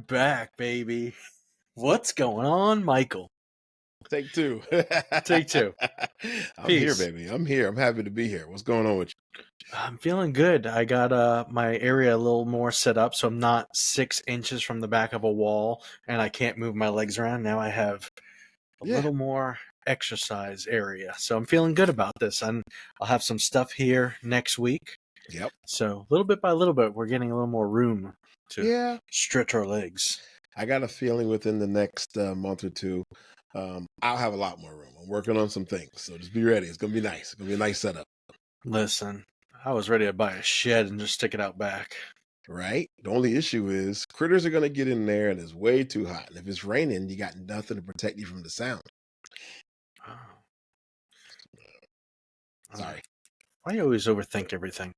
back, baby. What's going on, Michael? Take two. Take two. I'm here, Peace. baby. I'm here. I'm happy to be here. What's going on with you? I'm feeling good. I got my area a little more set up, so I'm not 6 inches from the back of a wall, and I can't move my legs around. Now I have a little more exercise area, so I'm feeling good about this. And I'll have some stuff here next week. Yep. So little bit by little bit, we're getting a little more room to stretch our legs. I got a feeling within the next month or two, I'll have a lot more room. I'm working on some things, so just be ready. It's gonna be nice. It's gonna be a nice setup. Listen, I was ready to buy a shed and just stick it out back. Right? The only issue is critters are gonna get in there and it's way too hot. And if it's raining, you got nothing to protect you from the sound. Oh. Sorry. Why do you always overthink everything?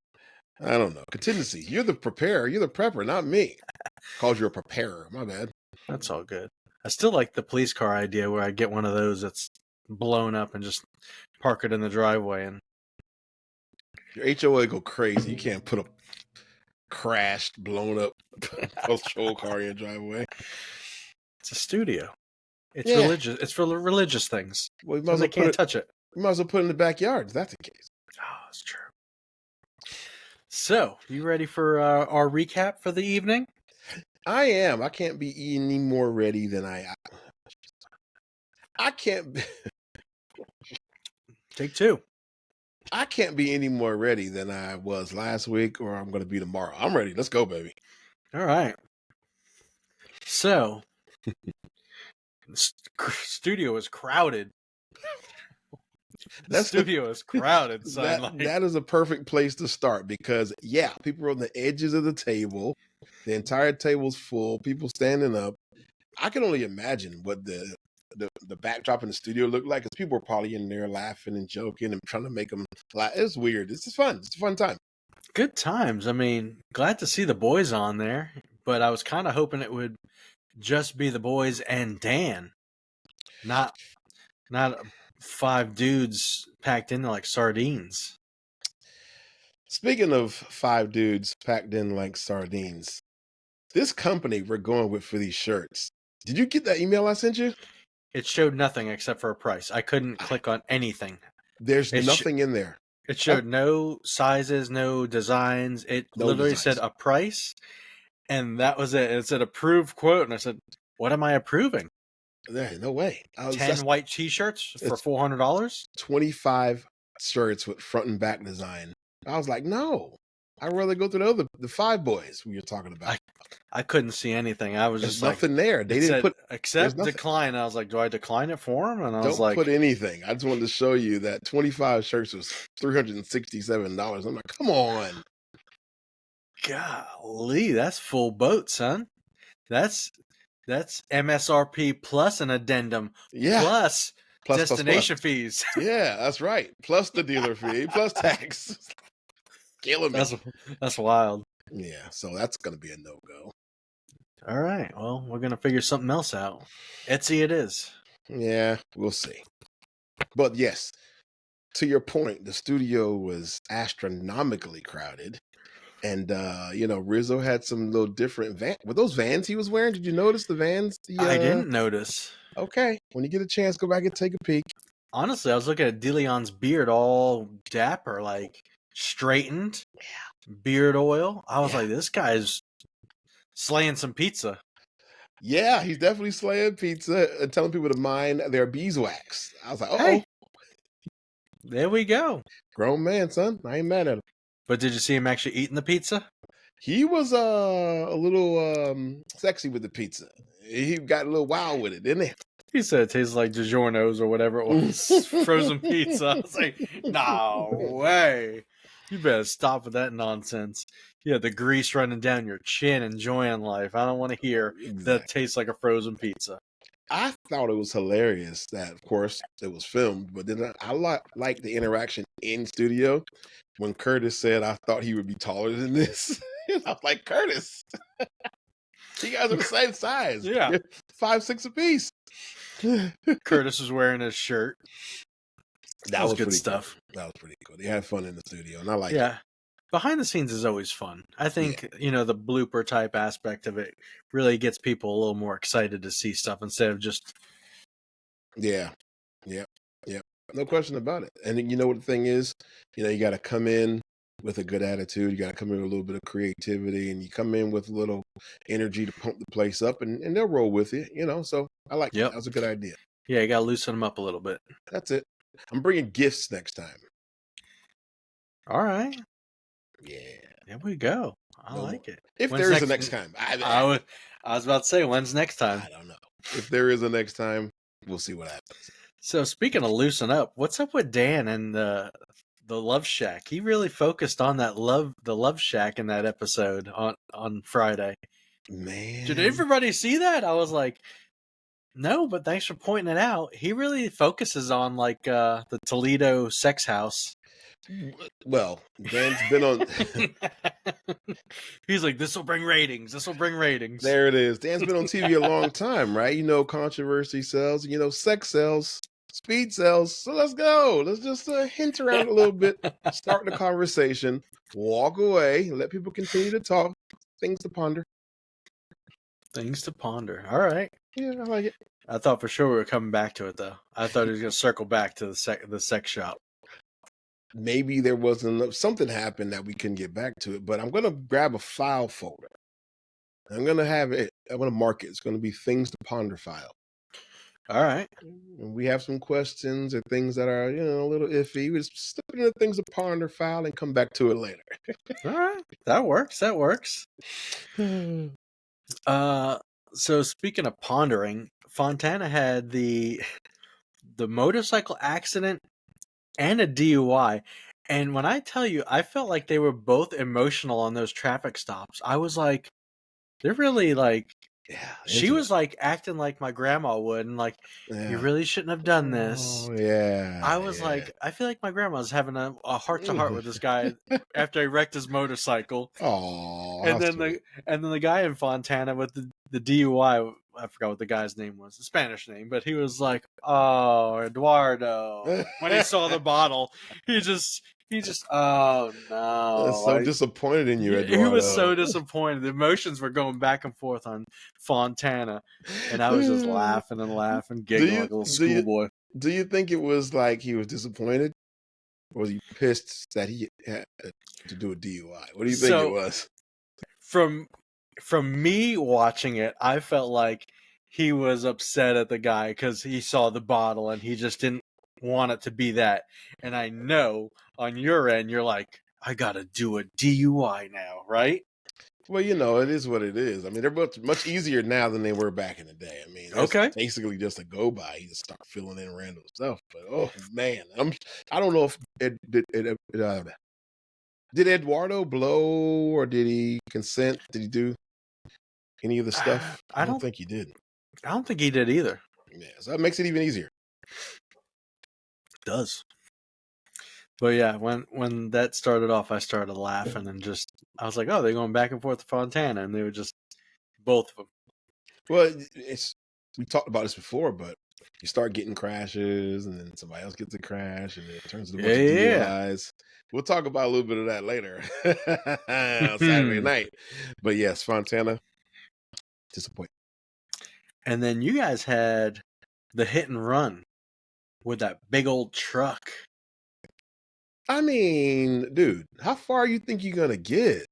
I don't know. Contingency. You're the preparer. You're the prepper, not me. Called you a preparer. My bad. That's all good. I still like the police car idea where I get one of those that's blown up and just park it in the driveway. And your HOA go crazy. You can't put a crashed, blown up patrol car in your driveway. It's a studio. It's religious. It's for religious things. Well, you so they can't touch it. You might as well put it in the backyard if that's the case. Oh, that's true. So, you ready for our recap for the evening? I am. I can't be any more ready than I can't be... Take two. I can't be any more ready than I was last week or I'm going to be tomorrow. I'm ready. Let's go, baby. All right. So, the studio is crowded. The studio is crowded. That is a perfect place to start because, people are on the edges of the table. The entire table's full. People standing up. I can only imagine what the backdrop in the studio looked like because people were probably in there laughing and joking and trying to make them laugh. It's weird. It's just fun. It's a fun time. Good times. I mean, glad to see the boys on there, but I was kind of hoping it would just be the boys and Dan, not 5 dudes packed in like sardines. Speaking of 5 dudes packed in like sardines, this company we're going with for these shirts. Did you get that email I sent you? It showed nothing except for a price. I couldn't click on anything. There's nothing in there. It showed no sizes, no designs. It literally said a price, and that was it. It said approved quote, and I said, what am I approving? No way. 10 white t-shirts for $400? 25 shirts with front and back design. I was like, no. I'd rather go to the 5 boys we were talking about. I couldn't see anything. I was just nothing there. They didn't put accept, decline. I was like, do I decline it for him? And I was like, don't put anything. I just wanted to show you that 25 shirts was $367. I'm like, come on. Golly, that's full boat, son. That's MSRP plus an addendum. Plus destination fees. Yeah, that's right. Plus the dealer fee, plus tax. Killing me. That's wild. Yeah, so that's going to be a no-go. All right. Well, we're going to figure something else out. Etsy it is. Yeah, we'll see. But yes, to your point, the studio was astronomically crowded. And, Rizzo had some little different vans. Were those vans he was wearing? Did you notice the vans? I didn't notice. Okay. When you get a chance, go back and take a peek. Honestly, I was looking at DeLeon's beard all dapper, like straightened. Yeah. Beard oil. I was like, this guy's slaying some pizza. Yeah, he's definitely slaying pizza and telling people to mind their beeswax. I was like, hey, there we go. Grown man, son. I ain't mad at him. But did you see him actually eating the pizza? He was a little sexy with the pizza. He got a little wild with it, didn't he? He said it tastes like DiGiorno's or whatever it was. Frozen pizza. I was like, no way. You better stop with that nonsense. You have the grease running down your chin, enjoying life. I don't want to hear that tastes like a frozen pizza. I thought it was hilarious that, of course, it was filmed, but then I like the interaction in studio when Curtis said, I thought he would be taller than this. I was like, Curtis, you guys are the same size. Yeah. You're 5'6" apiece. Curtis was wearing his shirt. That was good stuff. Cool. That was pretty cool. They had fun in the studio, and I like it. behind the scenes is always fun. I Yeah. think, the blooper type aspect of it really gets people a little more excited to see stuff instead of just. Yeah. Yeah. Yeah. No question about it. And you know what the thing is? You got to come in with a good attitude. You got to come in with a little bit of creativity, and you come in with a little energy to pump the place up, and they'll roll with you, So I like that. Yep. That was a good idea. Yeah, you got to loosen them up a little bit. That's it. I'm bringing gifts next time. All right. Yeah. There we go. I No like more. it. If there is a next time. I was about to say, when's next time? I don't know. If there is a next time, we'll see what happens. So speaking of loosen up, what's up with Dan and the Love Shack? He really focused on the Love Shack in that episode on Friday. Man. Did everybody see that? I was like, no, but thanks for pointing it out. He really focuses on the Toledo sex house. Well, Dan's been on. He's like, this will bring ratings. This will bring ratings. There it is. Dan's been on TV a long time, right? Controversy sells. Sex sells. Speed sells. So let's go. Let's just hint around a little bit. Start the conversation. Walk away. Let people continue to talk. Things to ponder. Things to ponder. All right. Yeah, I like it. I thought for sure we were coming back to it, though. I thought he was going to circle back to the sex shop. Maybe there wasn't something happened that we couldn't get back to it, but I'm going to grab a file folder. I'm going to have it. I'm going to mark it. It's going to be things to ponder file. All right. And we have some questions or things that are, a little iffy. We just stick it in the things to ponder file and come back to it later. All right. That works. That works. So speaking of pondering, Fontana had the motorcycle accident and a DUI. And when I tell you, I felt like they were both emotional on those traffic stops. I was like, they're really she was acting like my grandma would, and you really shouldn't have done this. Oh, yeah. I was like, I feel like my grandma's having a heart to heart with this guy after he wrecked his motorcycle. Oh, and then the guy in Fontana with the DUI, I forgot what the guy's name was, the Spanish name, but he was like, "Oh, Eduardo." When he saw the bottle, he just, oh no! I'm so disappointed in you, Eduardo. He was so disappointed. The emotions were going back and forth on Fontana, and I was just laughing and laughing, giggling like a little schoolboy. Do you think it was like he was disappointed, or was he pissed that he had to do a DUI? What do you think it was? From me watching it, I felt like he was upset at the guy because he saw the bottle and he just didn't want it to be that. And I know on your end, you're like, I gotta do a DUI now, right? Well, it is what it is. I mean, they're much easier now than they were back in the day. I mean, it's basically just a go by. You just start filling in random stuff. But oh man, I don't know if did Eduardo blow or did he consent? Did he do any of the stuff? I don't think he did. I don't think he did either. Yeah, so that makes it even easier. It does. But yeah, when that started off, I started laughing and I was like, oh, they're going back and forth to Fontana, and they were just both of them. Well, we talked about this before, but you start getting crashes, and then somebody else gets a crash, and then it turns into a bunch of DUIs. We'll talk about a little bit of that later on Saturday night. But yes, Fontana, disappointing. And then you guys had the hit and run with that big old truck. I mean, dude, how far you think you're gonna get?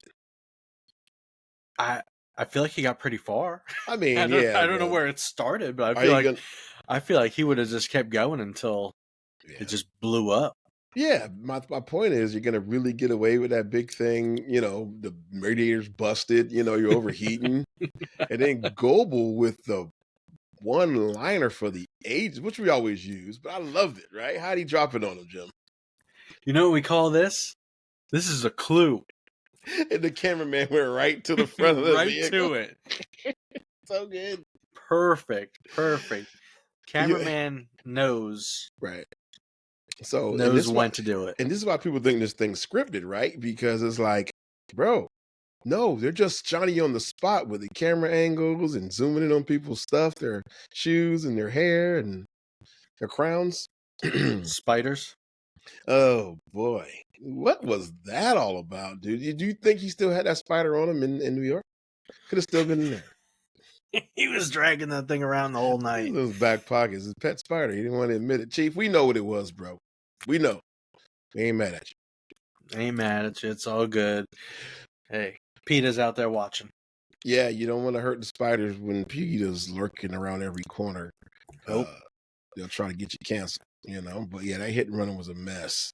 I feel like he got pretty far. I mean, I don't know where it started, but I feel like he would have just kept going until it just blew up. Yeah, my point is, you're gonna really get away with that big thing. The radiator's busted. You're overheating, and then Goebel with the one-liner for the age, which we always use, but I loved it. Right? How'd he drop it on him, Jim? You know what we call this? This is a clue. And the cameraman went right to the front of the vehicle. To it. So good. Perfect. Cameraman knows. Right. So knows when to do it. And this is why people think this thing's scripted, right? Because it's like, bro, no, they're just Johnny on the spot with the camera angles and zooming in on people's stuff, their shoes and their hair and their crowns. Spiders. Oh boy. What was that all about, dude? Did you think he still had that spider on him in New York? Could have still been in there. He was dragging that thing around the whole night. In those back pockets, his pet spider. He didn't want to admit it. Chief, we know what it was, bro. We know. We ain't mad at you. Ain't mad at you. It's all good. Hey, PETA's out there watching. Yeah, you don't want to hurt the spiders when PETA's lurking around every corner. Nope. They'll try to get you canceled, But yeah, that hit and run was a mess.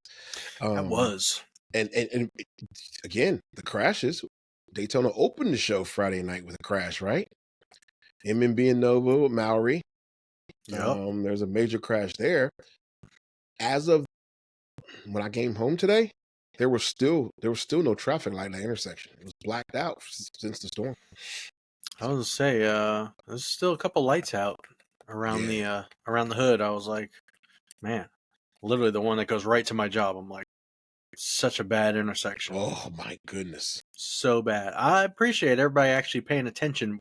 It was. And again, the crashes. Daytona opened the show Friday night with a crash, right? MMB and Nova, Maori. Yep. There's a major crash there. As of when I came home today, there was still no traffic light in that intersection. It was blacked out since the storm. I was gonna say, there's still a couple lights out around the hood. I was like, man, literally the one that goes right to my job. I'm like, such a bad intersection. Oh my goodness. So bad. I appreciate everybody actually paying attention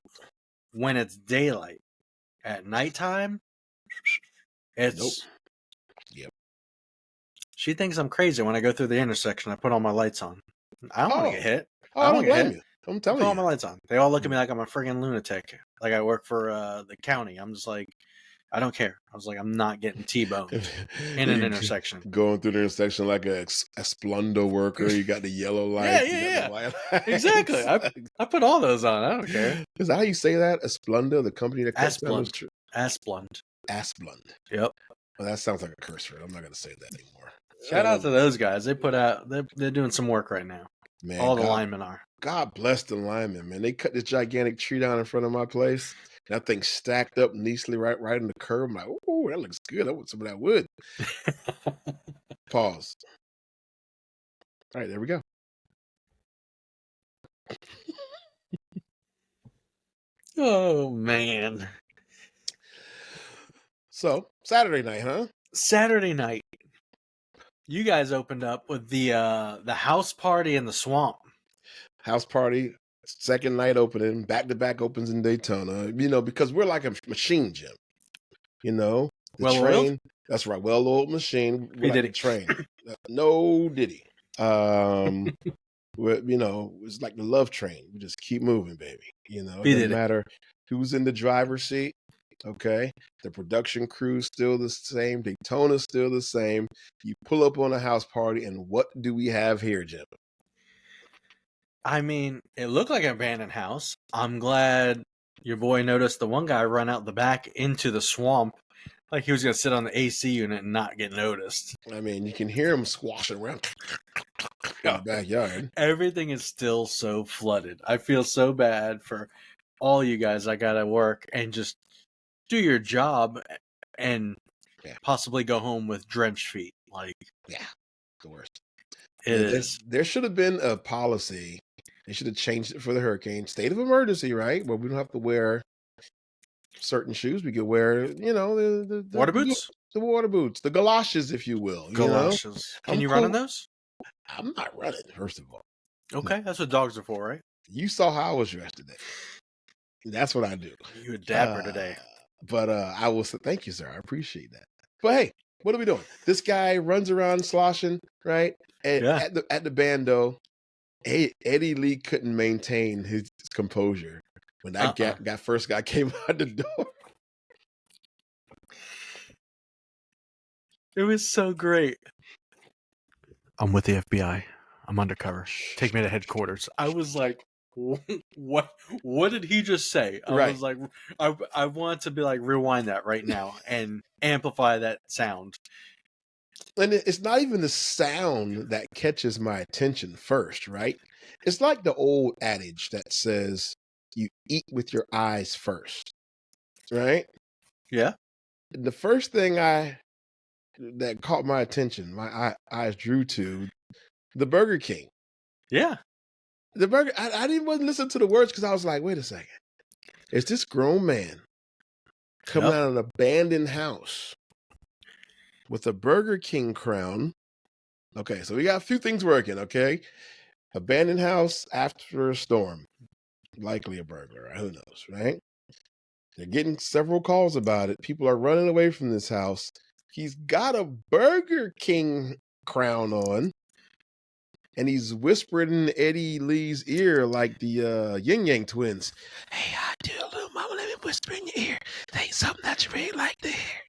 when it's daylight. At nighttime, it's Nope. Yep. She thinks I'm crazy when I go through the intersection. I put all my lights on. I don't want to get hit. I don't blame you. I'm telling you. I put all my lights on. They all look at me like I'm a friggin' lunatic. Like I work for the county. I'm just like, I don't care. I was like, I'm not getting T-boned in an intersection. Going through the intersection like a Splenda worker. You got the yellow light. Yeah. The white light. Exactly. I put all those on. I don't care. Is that how you say that? Splenda, the company that cuts down Asplund. Asplund. Asplund. Yep. Well, that sounds like a curse word. I'm not going to say that anymore. Shout out to those guys. They put out. They're doing some work right now. Man, all the linemen are. God bless the linemen, man. They cut this gigantic tree down in front of my place. That thing stacked up neatly right in the curb. I'm like, oh, that looks good. I want some of that wood. Pause. All right, there we go. Oh, man. So, Saturday night, huh? Saturday night. You guys opened up with the house party in the swamp. House party, second night opening, back-to-back opens in Daytona, because we're like a machine gym. The train. That's right, well-oiled machine. He did it. Train. No diddy. It's like the love train. We just keep moving, baby. It doesn't matter who's in the driver's seat. Okay, the production crew's still the same. Daytona's still the same. You pull up on a house party, and what do we have here, Jim? I mean, it looked like an abandoned house. I'm glad your boy noticed the one guy run out the back into the swamp like he was going to sit on the AC unit and not get noticed. I mean, you can hear him squashing around in the backyard. Everything is still so flooded. I feel so bad for all you guys. I got to work and just do your job and possibly go home with drenched feet. The worst. There should have been a policy. They should have changed it for the hurricane. State of emergency, right? Where we don't have to wear certain shoes. We could wear, the water boots? The water boots. The galoshes, if you will. Galoshes. Can you run in those? I'm not running, first of all. Okay, that's what dogs are for, right? You saw how I was dressed today. That's what I do. You were dapper today. But I will say, thank you, sir. I appreciate that. But hey, what are we doing? This guy runs around sloshing, right? And at the bando, Eddie Lee couldn't maintain his composure when that first guy came out the door. It was so great. I'm with the FBI. I'm undercover. Take me to headquarters. I was like, what did he just say? I was like, I want to be like, rewind that right now and amplify that sound. And it's not even the sound that catches my attention first, right? It's like the old adage that says you eat with your eyes first, right? Yeah. And the first thing that caught my attention, my eyes drew to, the Burger King. Yeah. The burger, I didn't want to listen to the words because I was like, wait a second. Is this grown man coming out of an abandoned house with a Burger King crown? Okay, so we got a few things working, okay? Abandoned house after a storm. Likely a burglar, who knows, right? They're getting several calls about it. People are running away from this house. He's got a Burger King crown on. and he's whispering in Eddie Lee's ear like the Yin Yang twins. Hey, I do, little mama, let me whisper in your ear. There ain't something that you really like to hear.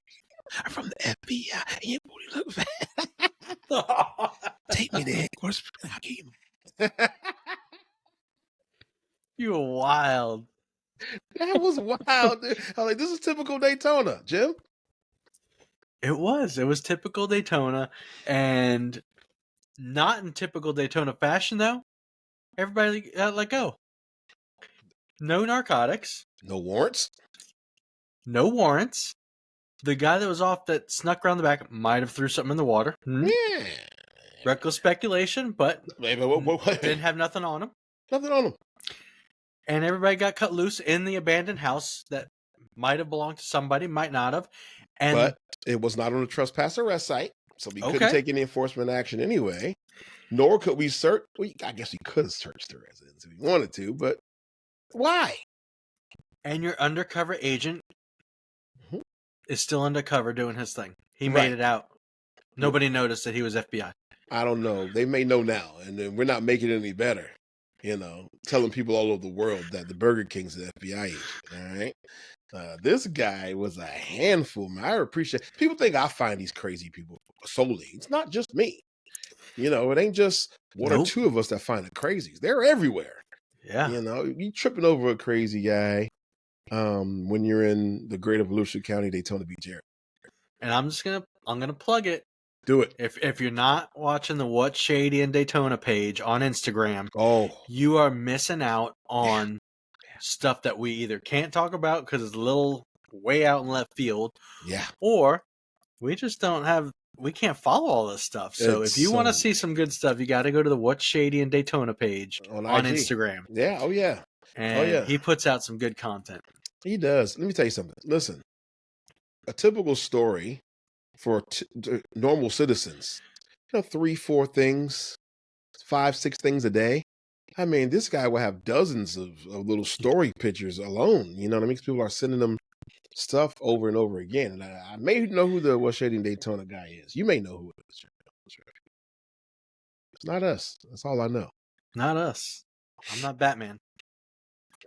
I'm from the FBI, and your booty look bad. Take me to headquarters. I'll give you. You were wild. That was wild, dude. I was like, this is typical Daytona, Jim. It was typical Daytona, and not in typical Daytona fashion though. Everybody let go. No narcotics. No warrants. No warrants. The guy that was off that snuck around the back might have threw something in the water. Yeah. Reckless speculation, but didn't have nothing on him. Nothing on him. And everybody got cut loose in the abandoned house that might have belonged to somebody, might not have. But it was not on the trespass arrest site, so we couldn't take any enforcement action anyway. Nor could we search. Well, I guess we could have searched the residence if we wanted to, but why? And your undercover agent is still undercover doing his thing. He made it out. Nobody noticed that he was FBI. I don't know. They may know now, and we're not making it any better. You know, telling people all over the world that the Burger King's an FBI agent. All right. This guy was a handful, man. I appreciate. People think I find these crazy people solely. It's not just me. You know, it ain't just one or two of us that find the crazies. They're everywhere. Yeah. You know, you tripping over a crazy guy when you're in the greater Richland County, Daytona Beach area. And I'm gonna plug it. Do it. If you're not watching the What's Shady in Daytona page on Instagram, you are missing out on stuff that we either can't talk about because it's a little way out in left field. Yeah. Or we just we can't follow all this stuff. So if you want to see some good stuff, you got to go to the What's Shady in Daytona page on Instagram. Yeah. Oh, yeah. And he puts out some good content. He does. Let me tell you something. Listen, a typical story for normal citizens, 3, 4 things, 5, 6 things a day. I mean, this guy will have dozens of little story pictures alone. You know what I mean? People are sending them stuff over and over again. And I may know who the What's Shady in Daytona guy is. You may know who it is. It's not us. That's all I know. Not us. I'm not Batman.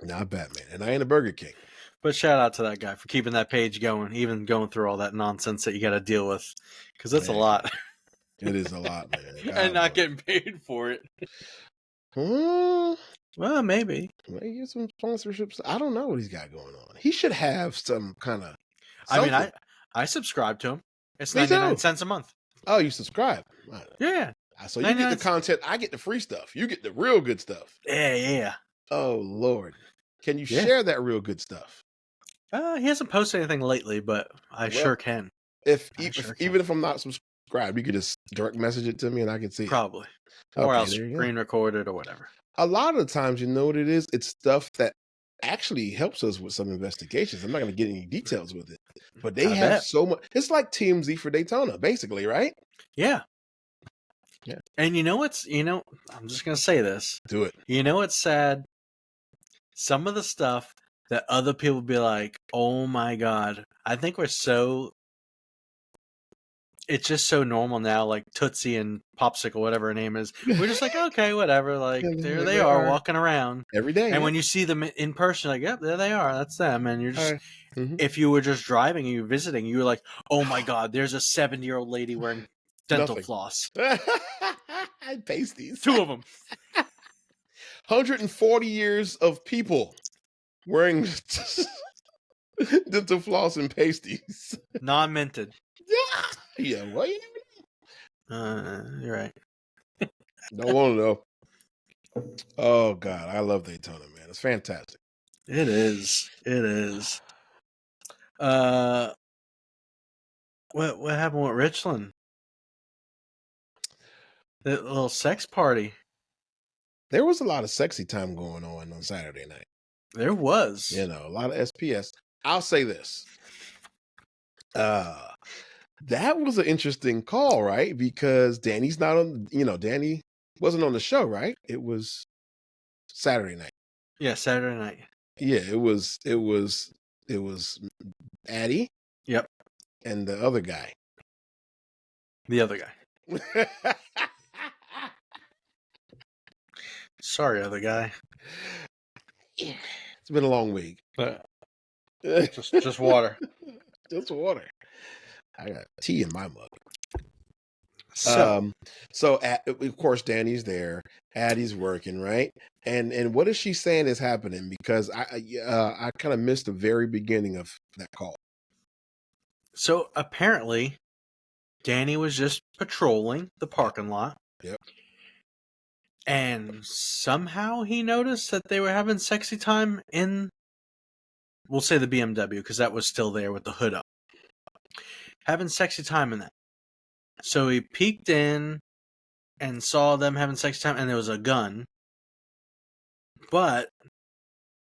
Not Batman. And I ain't a Burger King. But shout out to that guy for keeping that page going, even going through all that nonsense that you got to deal with. Because it's a lot. It is a lot, man. And not getting paid for it. Well, maybe. Maybe some sponsorships. I don't know what he's got going on. He should have some kind of. I mean, I subscribe to him. It's 99 cents a month. Oh, you subscribe? Yeah. So you get the content. I get the free stuff. You get the real good stuff. Yeah. Oh, Lord. Can you share that real good stuff? He hasn't posted anything lately, but I sure can. Even if I'm not subscribed, you could just direct message it to me and I can see it. Probably. Or I'll screen record it or whatever. A lot of the times, you know what it is? It's stuff that actually helps us with some investigations. I'm not going to get any details with it. But they have so much. It's like TMZ for Daytona, basically, right? Yeah. Yeah. And I'm just going to say this. Do it. You know what's sad? Some of the stuff that other people be like, oh my God. I think it's just so normal now, like Tootsie and Popsicle, whatever her name is. We're just like, okay, whatever. Like, there they are walking around. Every day. And when you see them in person, like, yep, there they are. That's them. And you're just, if you were just driving and you were visiting, you were like, oh my God, there's a 70-year-old lady wearing dental floss. Pasties. 2 of them. 140 years of people wearing dental floss and pasties. Non-minted. Yeah, what? You're right. Don't want to know. Oh God, I love Daytona, man. It's fantastic. It is. What happened with Richland? That little sex party. There was a lot of sexy time going on Saturday night. There was. A lot of SPS. I'll say this. That was an interesting call, right? Because Danny's not on, Danny wasn't on the show, right? It was Saturday night. Yeah, Saturday night. Yeah, it was Addie. Yep. And the other guy. The other guy. Sorry, other guy. It's been a long week. Just water. Just water. I got tea in my mug. So, Of course, Danny's there. Addie's working, right? And what is she saying is happening? Because I kind of missed the very beginning of that call. so apparently, Danny was just patrolling the parking lot. Yep. And somehow he noticed that they were having sexy time in, we'll say the BMW, because that was still there with the hood up. Having sexy time in that. So he peeked in and saw them having sexy time, and there was a gun. But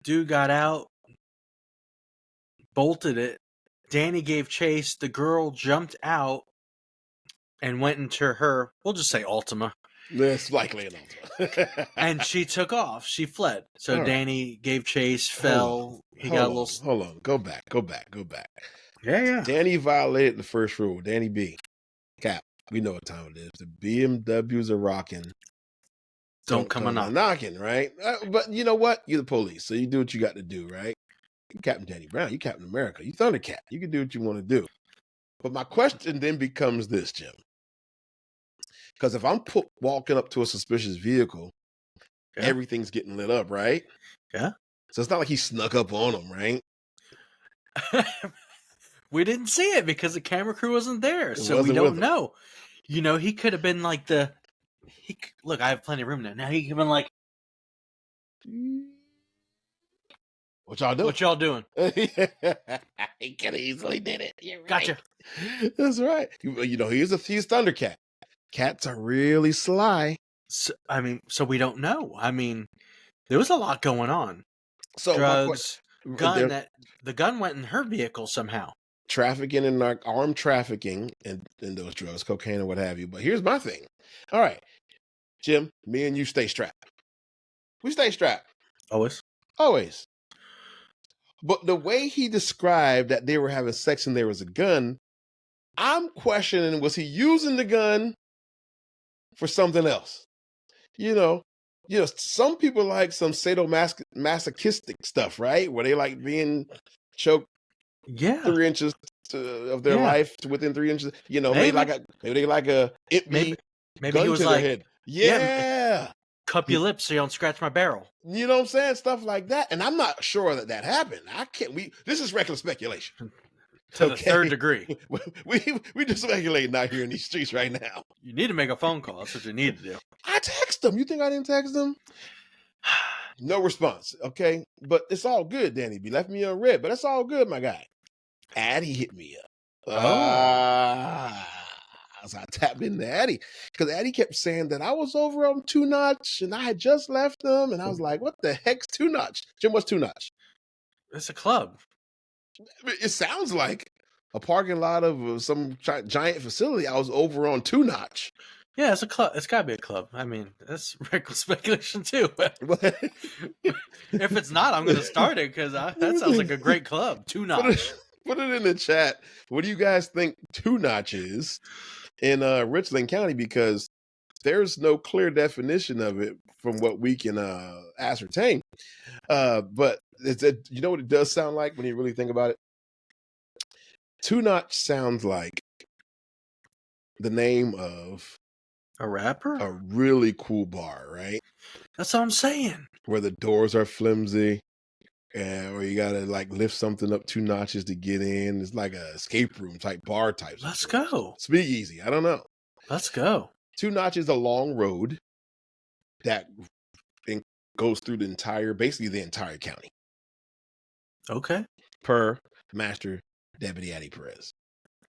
dude got out, bolted it. Danny gave chase. The girl jumped out and went into her, we'll just say Altima. It's likely an Altima. And she took off. She fled. So All Danny right. gave chase, fell. Hold on. Go back. Yeah. Danny violated the first rule. Danny B. Cap. We know what time it is. The BMWs are rocking. Don't come a knocking, right? But you know what? You're the police, so you do what you got to do, right? You Captain Danny Brown. You Captain America. You Thundercat. You can do what you want to do. But my question then becomes this, Jim. Because if I'm walking up to a suspicious vehicle, everything's getting lit up, right? Yeah. So it's not like he snuck up on them, right? We didn't see it because the camera crew wasn't there, so we don't know. You know, he could have been like look, I have plenty of room now. Now he could have been like, what y'all doing? What y'all doing? He could have easily did it. You're right. Gotcha. That's right. You know, he's Thundercat. Cats are really sly. So we don't know. I mean, there was a lot going on. So drugs, gun. The gun went in her vehicle somehow. Trafficking and armed trafficking and those drugs, cocaine and what have you. But here's my thing. All right, Jim, me and you stay strapped. We stay strapped. Always. But the way he described that they were having sex and there was a gun, I'm questioning, was he using the gun for something else? You know, some people like some sadomasochistic stuff, right? Where they like being choked 3 inches of their life to within 3 inches. You know, maybe they like a maybe gun he was to like, their head. Yeah. Cup your lips so you don't scratch my barrel. You know what I'm saying? Stuff like that. And I'm not sure that happened. This is reckless speculation. To the third degree. We just speculating out here in these streets right now. You need to make a phone call. That's what you need to do. I text them. You think I didn't text them? No response. Okay. But it's all good, Danny B. Left me on red, but it's all good, my guy. Addie hit me up. So I tapped into Addie because Addie kept saying that I was over on 2 Notch and I had just left them. And I was like, what the heck's 2 Notch? Jim, what's 2 Notch? It's a club. It sounds like a parking lot of some giant facility. I was over on 2 Notch. Yeah, it's a club. It's got to be a club. I mean, that's reckless speculation too. If it's not, I'm going to start it because that sounds like a great club. 2 Notch. Put it in the chat. What do you guys think 2 Notch is in Richland County? Because there's no clear definition of it from what we can ascertain. But you know what it does sound like when you really think about it? 2 Notch sounds like the name of a rapper, a really cool bar, right? That's what I'm saying. Where the doors are flimsy, and where you gotta like lift something up 2 notches to get in. It's like a escape room type bar type. Let's go. Speakeasy. I don't know. Let's go. 2 Notch is a long road that goes through basically the entire county. Okay. Per Master Deputy Addie Perez.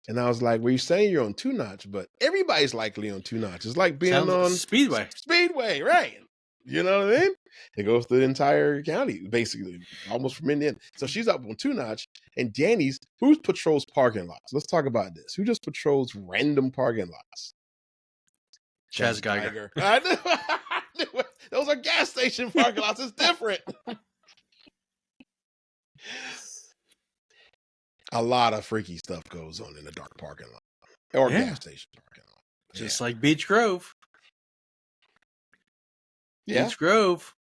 And I was like, well, you're saying you're on 2 Notch, but everybody's likely on 2 Notch. It's like being on Speedway. Speedway, right? You know what I mean? It goes through the entire county, basically, almost from end to end. So she's up on 2 Notch, and Danny's, who patrols parking lots? Let's talk about this. Who just patrols random parking lots? Chaz Geiger. I knew it. Those are gas station parking lots. It's different. A lot of freaky stuff goes on in the dark parking lot or gas station parking lot. Just like Beach Grove. Yeah. Beach Grove.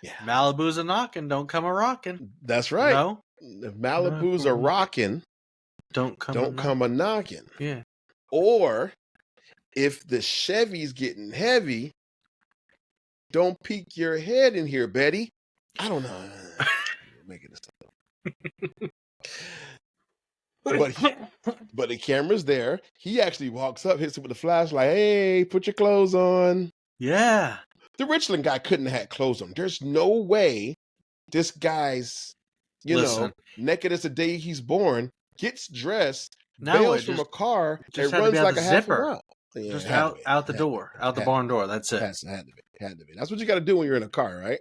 Yeah. Malibu's a knocking, don't come a rocking. That's right. No? If Malibu's a rocking, don't come a knocking. Yeah. Or if the Chevy's getting heavy, don't peek your head in here, Betty. I don't know. Making this stuff. But the camera's there. He actually walks up, hits him with the flashlight. Hey, put your clothes on. Yeah. The Richland guy couldn't have had clothes on. There's no way this guy's, naked as the day he's born, gets dressed, bails from a car, and runs like a half a mile. Yeah, just out the door, out the barn door. That's it. Had to be. That's what you got to do when you're in a car, right?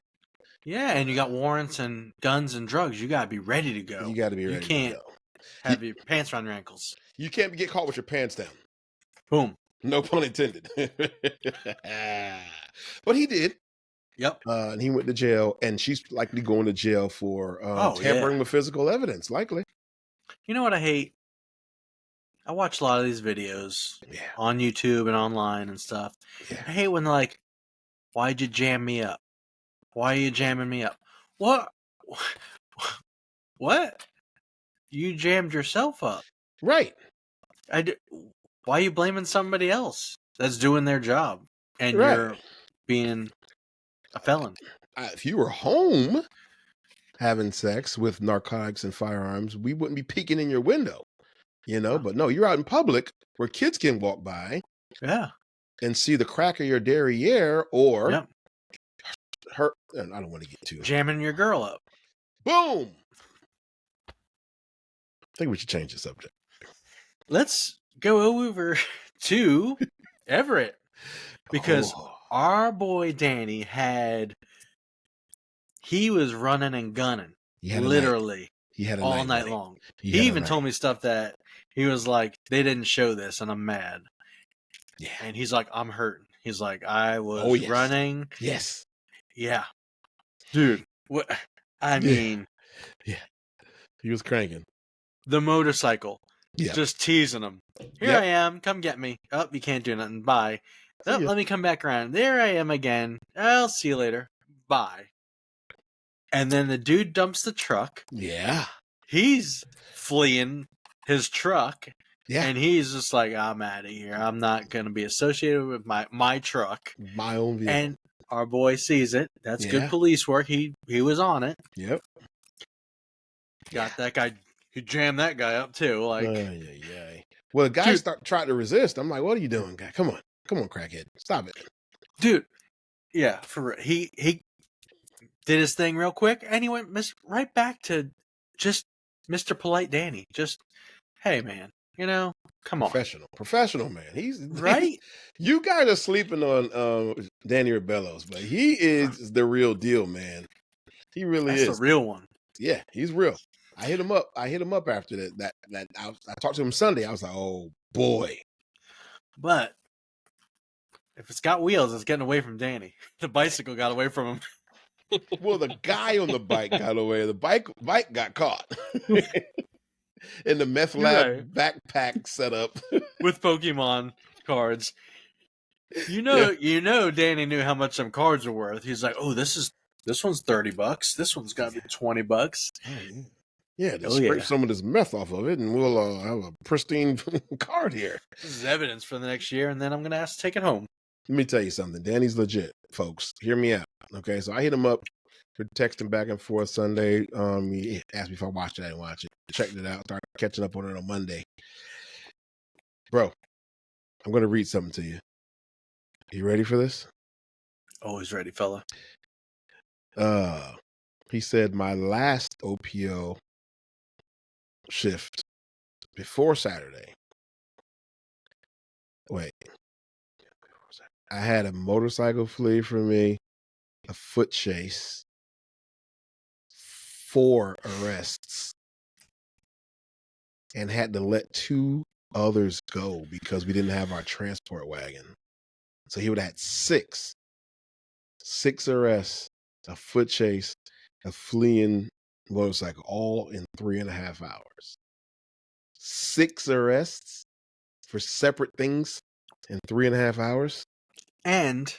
Yeah, and you got warrants and guns and drugs. You got to be ready to go. You got to be ready. You can't have your pants around your ankles. You can't get caught with your pants down. Boom. No pun intended. But he did. Yep. And he went to jail, and she's likely going to jail for tampering with physical evidence, likely. You know what I hate? I watch a lot of these videos on YouTube and online and stuff. Yeah. I hate when they're like, why'd you jam me up? Why are you jamming me up? What? What? You jammed yourself up. Right. Why are you blaming somebody else that's doing their job? And you're being a felon. If you were home having sex with narcotics and firearms, we wouldn't be peeking in your window. But no, you're out in public where kids can walk by and see the crack of your derriere or hurt. And I don't want to get too jamming your girl up. Boom. I think we should change the subject. Let's go over to Everett because our boy Danny he was running and gunning literally all night long. He even told me stuff that he was like, they didn't show this and I'm mad. Yeah. And he's like, I'm hurting. He's like, I was running. Yes. Yeah. Dude, what? I mean. Yeah. He was cranking. The motorcycle. Yeah. Just teasing him. Here I am. Come get me. Oh, you can't do nothing. Bye. Oh, let me come back around. There I am again. I'll see you later. Bye. And then the dude dumps the truck. Yeah. He's fleeing his truck. Yeah. And he's just like, I'm out of here. I'm not going to be associated with my truck. My own vehicle. And our boy sees it. That's good police work. He was on it. Yep. Got that guy. He jammed that guy up too. Like, well, the guy tried to resist. I'm like, what are you doing, guy? Come on, crackhead, stop it, dude. Yeah, for real. He did his thing real quick, and he went right back to just Mr. Polite Danny. Just, hey man, come on, professional man. He's right. You guys are sleeping on Danny Rebellos, but he is the real deal, man. He really is the real one. Yeah, he's real. I hit him up after that. I talked to him Sunday. I was like, oh boy. But if it's got wheels, it's getting away from Danny. The bicycle got away from him. Well, the guy on the bike got away. The bike got caught. In the meth lab backpack setup. With Pokemon cards. Danny knew how much some cards are worth. He's like, oh, this one's $30. This one's got to be $20. Oh, yeah. Yeah, just scrape some of this meth off of it, and we'll have a pristine card here. This is evidence for the next year, and then I'm going to ask to take it home. Let me tell you something. Danny's legit, folks. Hear me out. Okay, so I hit him up for texting back and forth Sunday. He asked me if I watched it. I didn't watch it. Checked it out. Started catching up on it on Monday. Bro, I'm going to read something to you. You ready for this? Always ready, fella. He said, my last OPO shift before Saturday. Wait. I had a motorcycle flee from me, a foot chase, 4 arrests, and had to let 2 others go because we didn't have our transport wagon. So he would have had 6 arrests, a foot chase, a fleeing motorcycle, all in 3.5 hours. 6 arrests for separate things in 3.5 hours. And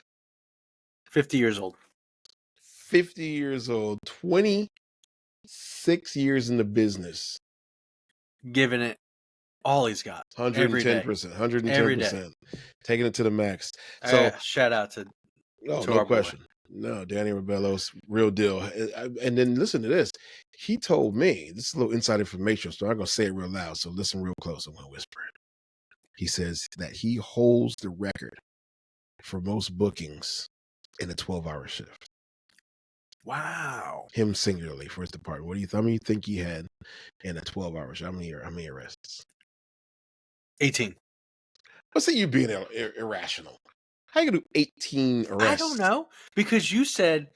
50 years old. 50 years old, 26 years in the business. Giving it all he's got. 110%. 110%. Taking it to the max. So shout out to no our question. Boy. No, Danny Rebello's real deal. And then listen to this. He told me, this is a little inside information, so I'm not going to say it real loud. So listen real close. I'm going to whisper it. He says that he holds the record for most bookings in a 12-hour shift. Wow. Him singularly for his department. What do you how many think he had in a 12-hour shift? How many arrests? 18. Let's say you being irrational. How you gonna do 18 arrests? I don't know, because you said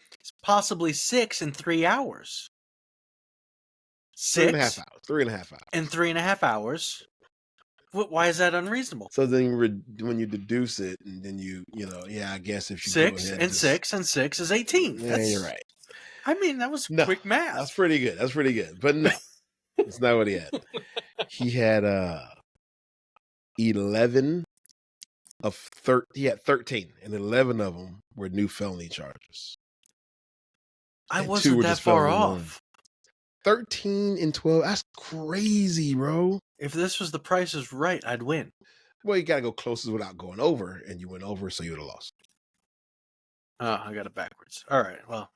possibly 6 in 3 hours. 6 3.5 hours. 3.5 hours. In 3.5 hours. Why is that unreasonable? So then when you deduce it, and then I guess if you 6 and 6 and 6 is 18. Yeah, you're right. I mean, that was quick math. That's pretty good. But no, it's not what he had. He had 11 of 13. He had 13, and 11 of them were new felony charges. I wasn't that far off. 13 and 12. That's crazy, bro. If this was The Price is Right, I'd win. Well, you got to go closest without going over, and you went over, so you would have lost. Oh, I got it backwards. All right, well,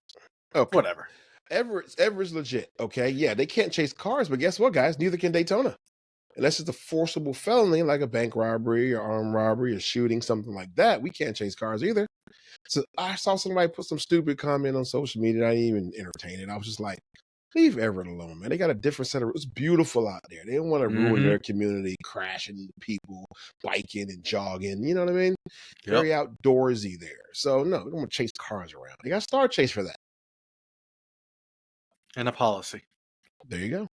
okay. Whatever. Everett's legit, okay? Yeah, they can't chase cars, but guess what, guys? Neither can Daytona. Unless it's a forcible felony, like a bank robbery or armed robbery or shooting, something like that, we can't chase cars either. So I saw somebody put some stupid comment on social media. I didn't even entertain it. I was just like, leave Everett alone, man. They got a different set of rules. It's beautiful out there. They don't want to ruin their community, crashing into people, biking and jogging. You know what I mean? Yep. Very outdoorsy there. So, no, we don't want to chase cars around. They got a star chase for that. And a policy. There you go.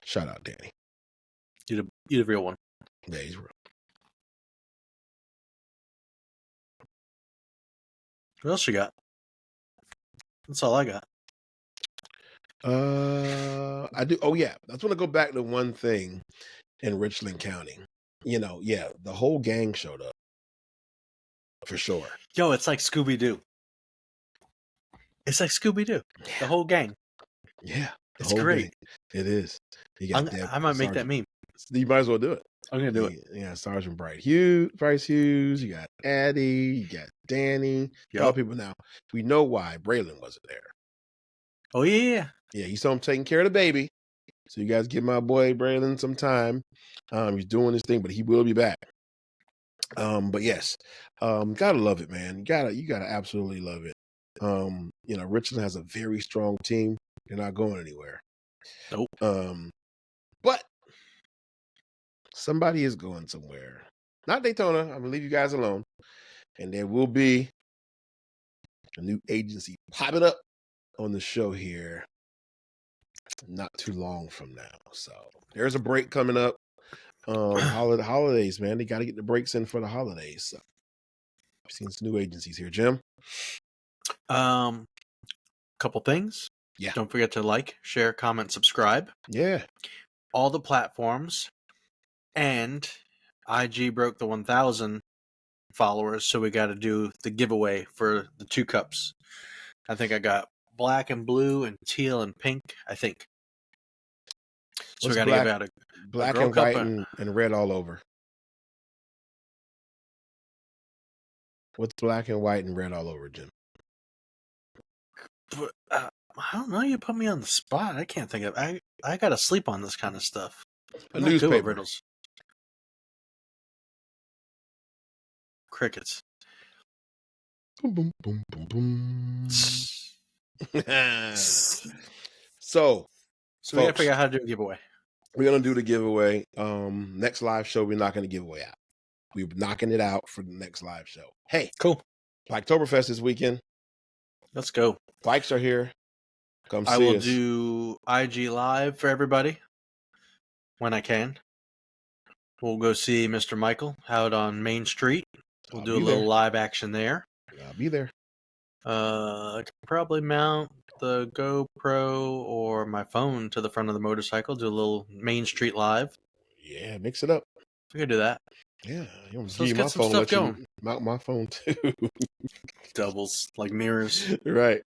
Shout out, Danny. You the real one. Yeah, he's real. What else you got? That's all I got. I do. Oh, yeah. I just want to go back to one thing in Richland County. The whole gang showed up. For sure. Yo, it's like Scooby-Doo. It's like Scooby-Doo. Yeah. The whole gang. Yeah. It's great. Gang. It is. I might make that meme. You might as well do it. I'm going to do it. Yeah, Sergeant Bryce Hughes, you got Addie, you got Danny, a lot of people now. We know why Braylon wasn't there. Oh, yeah. Yeah, you saw him taking care of the baby. So you guys give my boy Braylon some time. He's doing his thing, but he will be back. But yes, gotta love it, man. You gotta absolutely love it. Richland has a very strong team. They're not going anywhere. Nope. But somebody is going somewhere. Not Daytona. I'm gonna leave you guys alone. And there will be a new agency popping up on the show here not too long from now. So there's a break coming up. Holidays, man. They got to get the breaks in for the holidays. So I've seen some new agencies here, Jim. Couple things. Yeah. Don't forget to like, share, comment, subscribe. Yeah. All the platforms. And IG broke the 1,000 followers, so we got to do the giveaway for the 2 cups. I think I got black and blue and teal and pink, I think. So we got to give out a black and white and red all over. What's black and white and red all over, Jim? I don't know. You put me on the spot. I can't think of. I got to sleep on this kind of stuff. A newspaper. Riddles. Crickets. Boom, boom, boom, boom, boom. So we gotta figure out how to do a giveaway. We're gonna do the giveaway. Next live show, we're not gonna give away out. We're knocking it out for the next live show. Hey, cool. Oktoberfest this weekend. Let's go. Bikes are here. Come see us. I will do IG live for everybody when I can. We'll go see Mr. Michael out on Main Street. We'll do a little live action there. I'll be there. I can probably mount the GoPro or my phone to the front of the motorcycle. Do a little Main Street live. Yeah, mix it up. We could do that. Yeah, you want to So give let's you get my some phone, stuff let you going. mount my phone too. Doubles like mirrors. Right.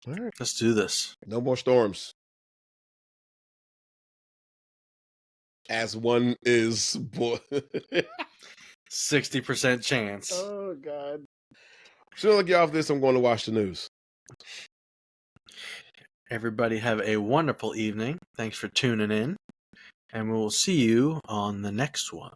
All right. Let's do this. No more storms. As one is 60% chance. Oh God. As soon as I get off this, I'm going to watch the news. Everybody have a wonderful evening. Thanks for tuning in. And we will see you on the next one.